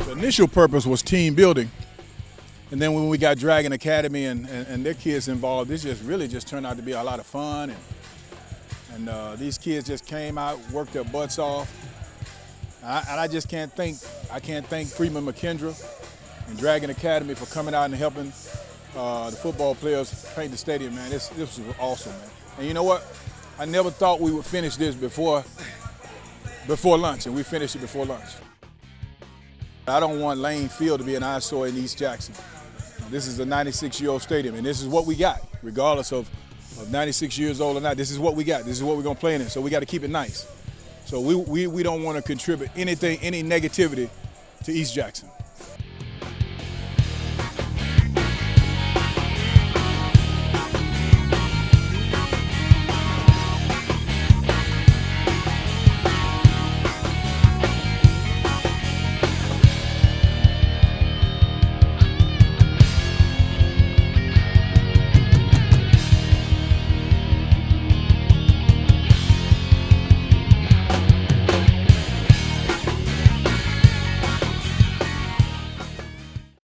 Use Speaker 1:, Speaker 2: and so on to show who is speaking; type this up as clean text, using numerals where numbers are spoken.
Speaker 1: The initial purpose was team building. And then when we got Dragon Academy and their kids involved, this really just turned out to be a lot of fun. And these kids just came out, worked their butts off. And I just can't thank Freeman McKendra and Dragon Academy for coming out and helping the football players paint the stadium, man. This was awesome, man. And you know what? I never thought we would finish this before lunch, and we finished it before lunch. I don't want Lane Field to be an eyesore in East Jackson. This is a 96-year-old stadium, and this is what we got, regardless of 96 years old or not. This is what we got. This is what we're going to play in it, so we got to keep it nice. So we don't want to contribute any negativity to East Jackson.